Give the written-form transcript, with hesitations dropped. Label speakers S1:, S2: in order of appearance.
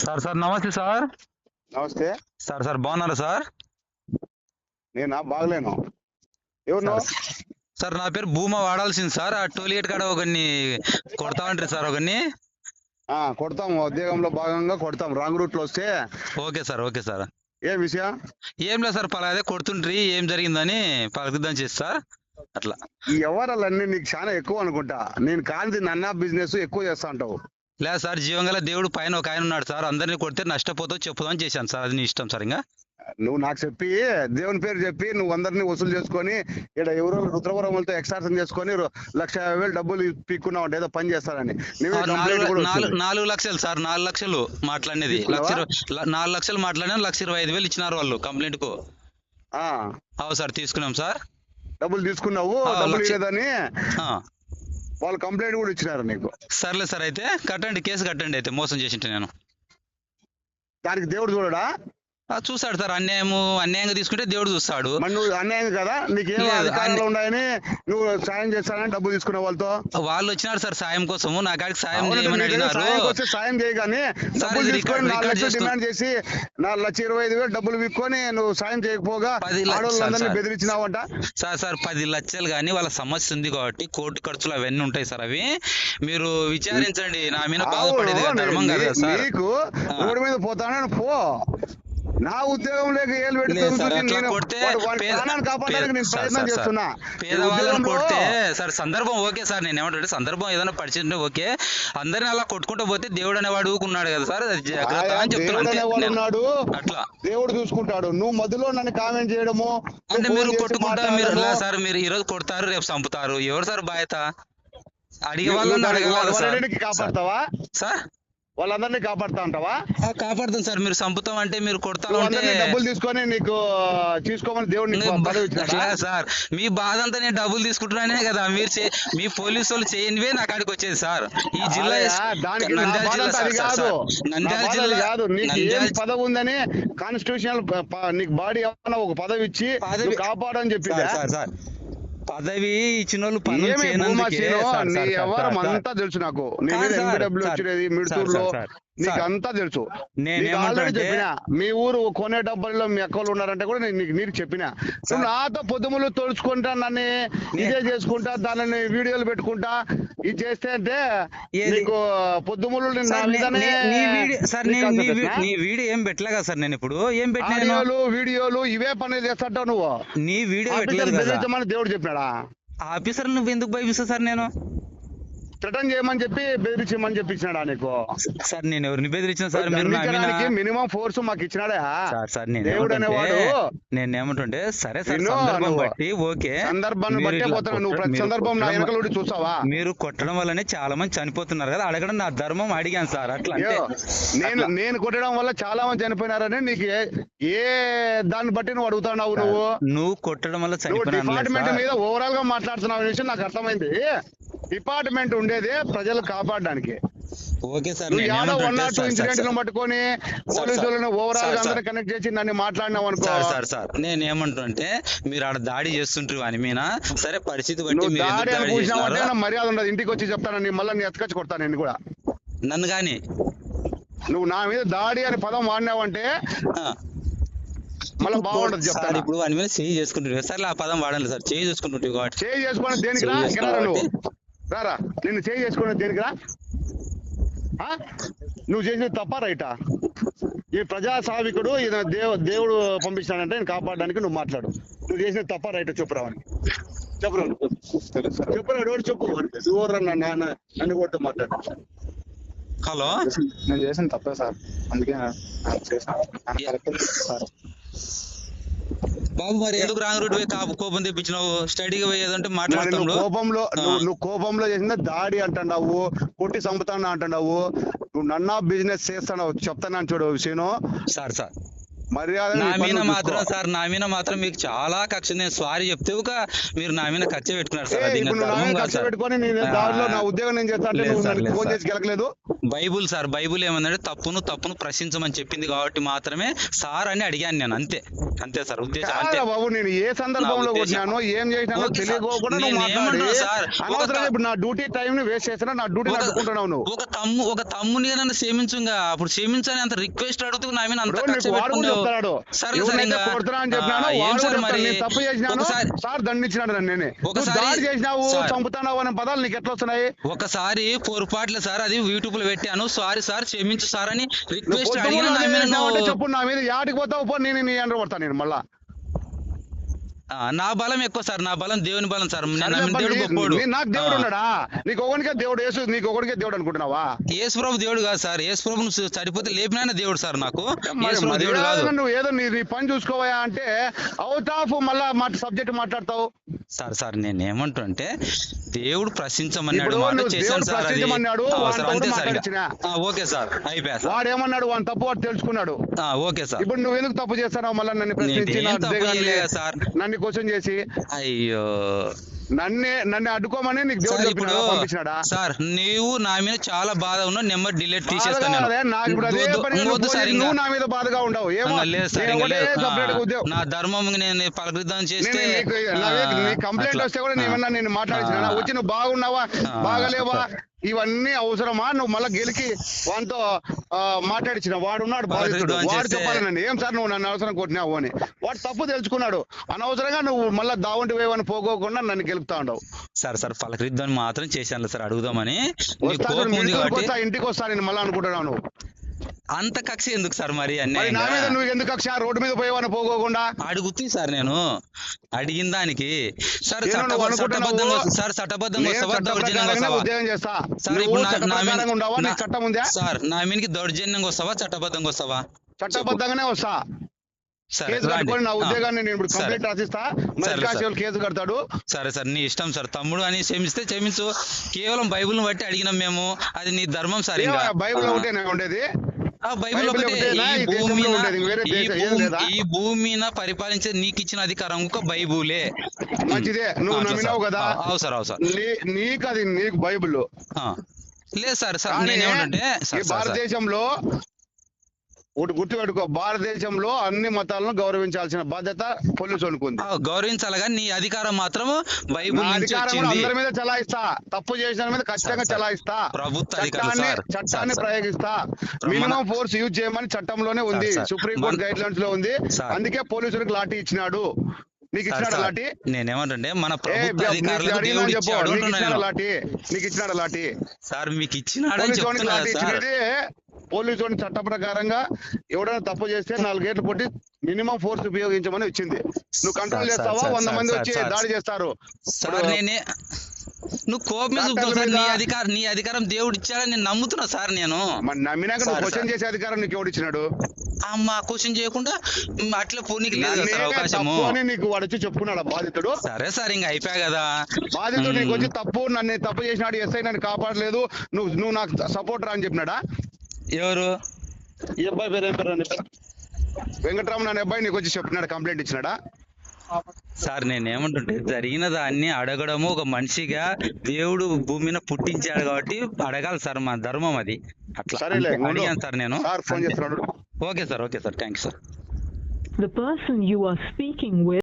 S1: Sir నమస్తే sir.
S2: నమస్తే.
S1: Sir బాగున్నారా సార్?
S2: నేనా బాగలేను. ఎవరు
S1: సార్
S2: నువ్వు?
S1: సార్ నా పేరు భూమా వాడాల్సింది సార్. ఆ టోల్గేట్ కాడ ఒకరిని కొడతా ఉంటారు సార్ ఒకరిని.
S2: కొడతాం, ఉద్యోగంలో భాగంగా కొడతాం. రాంగ్ రూట్ లో వస్తే.
S1: Okay sir.
S2: ఏం విషయం?
S1: ఏం లేదు సార్, పలాదే కొడుతుండ్రి, ఏం జరిగిందని పలకరిద్దాం చేసి సార్ అట్లా.
S2: ఈ వ్యవహారాలన్నీ నీకు చాలా ఎక్కువ అనుకుంటా. నేను కాంతి నన్నా బిజినెస్ ఎక్కువ చేస్తా ఉంటావు.
S1: లేదు సార్, జీవంగల దేవుడు పైన ఒక ఆయన ఉన్నాడు సార్. అందరిని కొడితే నష్టపోతావు చెప్పుదామని చేశాను సార్. అది నీ ఇష్టం సార్. ఇంకా
S2: నువ్వు నాకు చెప్పి దేవుని పేరు చెప్పి నువ్వు అందరినీ వసూలు చేసుకొని ఇక్కడ ఎవరో రుద్రవరములతో ఎక్స్ట్రాక్షన్ చేసుకొని 1,50,000 డబ్బులు పీక్కున్నావు అంటే ఏదో పని చేస్తానని. నువ్వే కంప్లైంట్ కూడా వచ్చింది.
S1: 4 లక్షలు సార్, 4 లక్షలు మాట్లాడినది. 4 లక్షలు మాట్లాడినా 1,25,000 ఇచ్చినారు వాళ్ళు కంప్లైంట్ కు. అవు సార్, తీసుకున్నాం సార్.
S2: డబ్బులు తీసుకున్నావు, డబ్బులు ఇవ్వలేదని వాళ్ళు కంప్లైంట్ కూడా ఇచ్చినారు నీకు.
S1: సర్లే సార్, అయితే కట్టండి, కేసు కట్టండి. అయితే మోసం చేసింటే నేను
S2: దానికి దేవుడు చూడడా?
S1: చూస్తాడు సార్. అన్యాయంగా తీసుకుంటే దేవుడు చూస్తాడు.
S2: మరి నువ్వు అన్యాయం కదా, నీకేం అధికారాలు ఉన్నాయని నువ్వు సాయం చేస్తానని డబ్బులు తీసుకునే వాళ్ళతో.
S1: వాళ్ళు వచ్చినారు సార్ సాయం కోసము, నా కాడికి సాయం చేయమని అడిగినారు.
S2: సాయం చేయగాని డబ్బులు తీసుకొని 4 లక్షలు డిమాండ్ చేసి 4,25,000 డబ్బులు విక్కొని నువ్వు సాయం చేయకపోగా ఆడవాళ్ళందరినీ బెదిరించినావంట.
S1: సార్ 10 లక్షలు కానీ వాళ్ళ సమస్య ఉంది కాబట్టి కోర్టు ఖర్చులు అవన్నీ ఉంటాయి సార్. అవి మీరు విచారించండి. నా మీద బాధపడేది ధర్మం కదా సార్.
S2: నీకు రోడ్డు మీద పోతానని పో. నా ఉద్యోగం లేక ఏళ్ళు కాపాడడానికి నేను ప్రయత్నం చేస్తున్నా.
S1: పేదవాళ్ళని కొడితే సార్ సందర్భం ఓకే సార్. నేను ఏమంటే సందర్భం ఏదైనా పరిచయం ఓకే. అందరిని అలా కొట్టుకుంటూ పోతే దేవుడు అనేవాడు ఊకున్నాడు కదా సార్.
S2: ఉన్నాడు, అట్లా దేవుడు చూసుకుంటాడు. నువ్వు మధ్యలో నన్ను కామెంట్ చేయడము
S1: అంటే మీరు కొట్టుకుంటా మీరు సార్. మీరు ఈ రోజు కొడతారు, రేపు చంపుతారు. ఎవరు సార్ బాధ్యత? అడిగే వాళ్ళని అడగాలి.
S2: కాపాడతావా సార్? వాళ్ళందరినీ కాపాడుతా ఉంటావా?
S1: కాపాడుతాం సార్. మీరు చంపుతాం అంటే మీరు కొడతాం అంటే
S2: డబ్బులు తీసుకొని నీకు తీసుకోమని దేవుడు
S1: సార్. మీ బాధ అంతా నేను డబ్బులు తీసుకుంటున్నానే కదా. మీరు మీ పోలీసు వాళ్ళు చేయనివే నా కాడికి వచ్చేది సార్. ఈ జిల్లా
S2: నంద్యాల జిల్లా కాదు. నీకు ఏం పదవి ఉందని కాన్స్టిట్యూషనల్ నీకు బాడీ ఏమన్నా ఒక పదవి ఇచ్చి కాపాడని చెప్పి
S1: సార్. పదవి ఇచ్చిన వాళ్ళు
S2: ఎవరం అంతా తెలుసు నాకు. వచ్చేది మిడుతూరులో నీకు అంతా తెలుసు. చెప్పినా మీ ఊరు కొనే డబ్బుల్లో మీ అక్కలు ఉన్నారంటే కూడా నీకు చెప్పినా. నువ్వు నాతో పొద్దుములు తోడుచుకుంటా, నన్ను ఇదే చేసుకుంటా, దానిని వీడియోలు పెట్టుకుంటా ఇది చేస్తే అంటే నీకు పొద్దుములు
S1: వీడియో ఏం పెట్టలేగా సార్. నేను ఇప్పుడు ఏం పెట్టినా
S2: వీడియోలు ఇవే పనులు చేస్తాంటావు నువ్వు.
S1: నీ వీడియో
S2: దేవుడు చెప్పినాడా?
S1: ఆఫీసర్ నువ్వు ఎందుకు భయపిస్తా సార్? నేను
S2: రిటర్న్ చేయమని చెప్పి బెదిరించమని చెప్పించినాడా నీకు?
S1: సార్ నేను ఎవరిని బెదిరించిన సార్?
S2: మినిమం ఫోర్స్ మాకు ఇచ్చినాడా
S1: సార్?
S2: దేవుడు అనేవాడు.
S1: నేనేమంటుంటే సరే సార్, సందర్భం బట్టి ఓకే,
S2: సందర్భాన్ని బట్టే పోతున్నా. నువ్వు ప్రతి సందర్భం నా వెనకలు చూసావా?
S1: మీరు కొట్టడం వల్లనే చాలా మంది చనిపోతున్నారు కదా. అడగడం నా ధర్మం, అడిగాను సార్. అట్లా
S2: నేను కొట్టడం వల్ల చాలా మంది చనిపోయినారని నీకు ఏ దాన్ని బట్టి నువ్వు అడుగుతున్నావు?
S1: నువ్వు కొట్టడం వల్ల
S2: డిపార్ట్మెంట్ మీద ఓవరాల్ గా మాట్లాడుతున్నావు విషయం నాకు అర్థమైంది. డిపార్ట్మెంట్ ఉండేదే ప్రజలు కాపాడడానికి.
S1: Okay sir.
S2: 102 ఇన్సిడెంట్ పట్టుకొని పోలీసులను ఓవరాల్ గా అందరూ కనెక్ట్ చేసి నన్ను మాట్లాడినావు అనుకో
S1: సార్. నేను ఏమంటుంటే మీరు ఆడ దాడి చేస్తుంటారు అని మీనా సరే, పరిస్థితి బట్టి
S2: మర్యాద ఉండదు. ఇంటికి వచ్చి చెప్తాను, మళ్ళీ నీ ఎత్తుకొచ్చి కొడతాను. నేను కూడా
S1: నన్ను కానీ
S2: నువ్వు నా మీద దాడి అని పదం వాడినావంటే మళ్ళీ బాగుంటది చెప్తాను.
S1: ఇప్పుడు వాని మీద చేయి చేసుకుంటుంటే సార్ ఆ పదం వాడండి సార్. చేయి చేసుకుంటుంటే
S2: చేయి చేసుకోవడం దేనికి రా? నువ్వు రారా, నిన్ను చేయి చేసుకోవడం దేనికి రా? నువ్వు చేసిన తప్ప రైటా? ఈ ప్రజాసావికుడు ఈయన దేవుడు పంపించాడంటే నేను కాపాడడానికి నువ్వు మాట్లాడు. నువ్వు చేసిన తప్ప రైటా? చెప్పురావని చెప్పురా చెప్పు. నన్ను కూడా మాట్లాడు.
S1: హలో,
S3: నేను చేసిన తప్పే సార్, అందుకే చేశాను.
S1: బాబు మరి ఎందుకు రాంగ్ రూట్ కోపం తెప్పించినావు? స్టడీగా పోయేదంటే మాట్లాడుతున్నావు.
S2: నువ్వు కోపంలో చేసిందా దాడి అంటున్నావు, కొట్టి చంపుతాను అంటున్నావు. నువ్వు నన్నా బిజినెస్ చేస్తున్నావు చెప్తాను చూడు విషయం
S1: సార్.
S2: మర్యాద
S1: నా మీద మాత్రం సార్, నా మీద మాత్రం మీకు చాలా కక్ష. నేను సారీ చెప్తే ఒక మీరు నా మీద ఖర్చు పెట్టుకున్నారు సార్. అది ఇంకా ధర్మం కాదు సార్.
S2: పెట్టుకొని నేను దారిలో నా ఉద్యోగం నేను చేస్తా అంటే నువ్వు నన్ను ఫోన్ చేసి గెలకలేదు.
S1: బైబుల్ సార్, బైబుల్ ఏమందంటే తప్పును ప్రశ్నించమని చెప్పింది కాబట్టి మాత్రమే సార్ అని అడిగాను నేను. అంతే అంతే సార్ ఉద్దేశం. అంతే
S2: బాబు, నేను ఏ సందర్భంలో కొట్టినానో ఏం చేసినానో తెలియకోకుండా నువ్వు మాట్లాడి అనవసరంగా ఇప్పుడు నా డ్యూటీ టైం ని వేస్ట్ చేసినా, నా డ్యూటీ అడ్డుకుంటున్నావు నువ్వు.
S1: ఒక తమ్ముని నన్ను క్షమించుగా, అప్పుడు క్షమించని అంత రిక్వెస్ట్ అడుగుతూ నా మీద అంత ఖర్చు పెట్టుకున్నావు.
S2: కొడుతున్నా అని చెప్పినాను, తప్పు చేసినాను సార్ దండించినాడు నన్ను. నేనే దాడి చేసినావు, చంపుతున్నావు అనే పదాలు నీకు ఎట్లా వస్తున్నాయి?
S1: ఒకసారి పొరపాట్లే సార్, అది యూట్యూబ్ లో పెట్టాను. సారీ సార్, క్షమించు సార్ అని రిక్వెస్ట్
S2: చెప్పు. నా మీద యాడికి పోతావు పో, నేను నీ అండర్ పడతాను నేను మళ్ళా.
S1: నా బలం ఎక్కువ సార్, నా బలం దేవుని బలం సార్. దేవుడు గొప్పోడు.
S2: నాకు దేవుడు ఉన్నాడా? నీకు ఒకనికే దేవుడు యేసు, నీకు ఒకనికే దేవుడు అనుకుంటున్నావా?
S1: యేసు ప్రభు దేవుడు కాదు సార్. యేసు ప్రభు సరిపోతే లేపినా దేవుడు సార్ నాకు. దేవుడు కాదు.
S2: నువ్వు ఏదో నీ పని చూసుకోవా అంటే అవుట్ ఆఫ్ మళ్ళా సబ్జెక్ట్ మాట్లాడతావు
S1: సార్. నేను ఏమంటుంటే దేవుడు ప్రశ్నించమన్నాడు, చేశాను సార్. ఓకే సార్, అయిపోయా సార్.
S2: వాడు ఏమన్నాడు? వాడు తప్పు వాడు తెలుసుకున్నాడు.
S1: Okay sir.
S2: ఇప్పుడు నువ్వు ఎందుకు తప్పు చేస్తావు? మళ్ళీ నన్ను ప్రశ్నించి
S1: సార్,
S2: నన్ను క్వశ్చన్ చేసి
S1: అయ్యో
S2: నన్ను అడ్డుకోమని నీకు దేవుడు పంపించాడా?
S1: సార్ నీవు నా మీద చాలా బాధ ఉన్నావు, నెంబర్ డిలీట్ తీసేస్తాను.
S2: నువ్వు నా మీద బాధగా ఉండవు.
S1: నా ధర్మం నేను పలకరిద్దాం చేస్తే
S2: కంప్లైంట్ వస్తే కూడా నేను మాట్లాడించిన వచ్చి నువ్వు బాగున్నావా బాగలేవా ఇవన్నీ అవసరమా? నువ్వు మళ్ళీ గెలికి వాడితో మాట్లాడించిన వాడున్నాడు బాధితుడు, వాడు చెప్పాలనండి ఏం సార్ నువ్వు నన్ను అవసరం కొట్టినావు అని. వాడు తప్పు తెలుసుకున్నాడు. అనవసరంగా నువ్వు మళ్ళీ దావంటి వేవని పోకోకుండా నన్ను గెలుపుతా ఉండవు.
S1: సార్ పలకరిద్దాం మాత్రం చేశాను సార్, అడుగుదామని.
S2: ఇంటికి వస్తా నేను మళ్ళీ అనుకుంటున్నావు. నువ్వు
S1: అంత కక్ష ఎందుకు సార్? మరి
S2: నా మీద నువ్వు ఎందుకు కక్ష? రోడ్డు మీద పోయేవాని పోకోకుండా
S1: అడుగుతుంది సార్. నేను అడిగిన దానికి సార్ చట్టబద్ధంగా
S2: ఉద్యోగం చేస్తా
S1: సార్. నా మీదకి దౌర్జన్యంగా వస్తావా, చట్టబద్ధంగా వస్తావా?
S2: చట్టబద్ధంగానే వస్తా. కేసు కట్టుకొని నా ఉద్యోగాన్ని నేను ఇప్పుడు కంప్లైంట్ రాసిస్తా. కేసు కడతాడు.
S1: సరే సార్, నీ ఇష్టం సార్. తమ్ముడు అని క్షమిస్తే క్షమించు. కేవలం బైబుల్ బట్టి అడిగినాం మేము, అది నీ ధర్మం సార్.
S2: బైబుల్ ఒకటే ఉండేది.
S1: బైబిల్ ఈ భూమిని పరిపాలించే నీకు ఇచ్చిన అధికారం ఒక బైబులే.
S2: మంచిదే, నువ్వు నమ్మినావు కదా.
S1: అవు సార్
S2: నీకు అది నీకు బైబుల్
S1: లేదు సార్. నేనేమంటే
S2: భారతదేశంలో ఒకటి గుర్తుపెట్టుకో, భారతదేశంలో అన్ని మతాలను గౌరవించాల్సిన బాధ్యత పోలీసు ఉంది.
S1: గౌరవించాలి కానీ నీ అధికారం మాత్రం బైబిల్
S2: అందరి మీద చలాయిస్తా. తప్పు చేసిన మీద ఖచ్చితంగా చలాయిస్తా.
S1: ప్రభుత్వ
S2: చట్టాన్ని ప్రయోగిస్తా. మినిమం ఫోర్స్ యూజ్ చేయమని చట్టంలోనే ఉంది, సుప్రీంకోర్టు గైడ్ లైన్స్ లో ఉంది. అందుకే పోలీసులకు లాఠీ ఇచ్చినాడు. నీకు ఇచ్చినాడు లాఠీ?
S1: నేనేమంటే మన ప్రభుత్వ అధికారులకు
S2: లాఠీ నీకు ఇచ్చినాడు లాఠీ
S1: సార్. మీకు ఇచ్చినాడు
S2: పోలీసు చట్ట ప్రకారంగా ఎవడైనా తప్పు చేస్తే 4 గేట్లు కొట్టి మినిమం ఫోర్స్ ఉపయోగించమని వచ్చింది. నువ్వు కంట్రోల్ చేస్తావా? 100 మంది వచ్చి దాడి చేస్తారు.
S1: నువ్వు కోపం నీ అధికారం దేవుడు ఇచ్చాడని నేను నమ్ముతున్నా సార్. నేను
S2: నమ్మినాక నువ్వు క్వశ్చన్ చేసే అధికారం నీకు ఎవడు ఇచ్చినాడు?
S1: అమ్మా క్వశ్చన్ చేయకుండా అట్లా పూనికి లేదు అవకాశము
S2: అని నీకు వాడు వచ్చి చెప్పుకున్నాడు బాధితుడు.
S1: సరే సార్, ఇంకా అయిపోయా కదా.
S2: బాధితుడు నీకు వచ్చి నన్ను తప్పు చేసినాడు, ఎస్ఐ నన్ను కాపాడలేదు, నువ్వు నాకు సపోర్ట్ రా అని చెప్పినాడా?
S1: ఎవరు?
S2: ఈ అబ్బాయి పేరు ఏం పేరు? వెంకటరామన్ అనే అబ్బాయి నీకు వచ్చి చెప్పినాడు, కంప్లైంట్ ఇచ్చినాడా?
S1: సార్ నేనేమంటుంటే జరిగిన దాన్ని అడగడము ఒక మనిషిగా దేవుడు భూమిని పుట్టించాడు కాబట్టి అడగాలి సార్, మా ధర్మం అది. అట్లా అడిగాను సార్ నేను.
S2: Okay sir,
S1: thank you sir.
S4: The person you are speaking with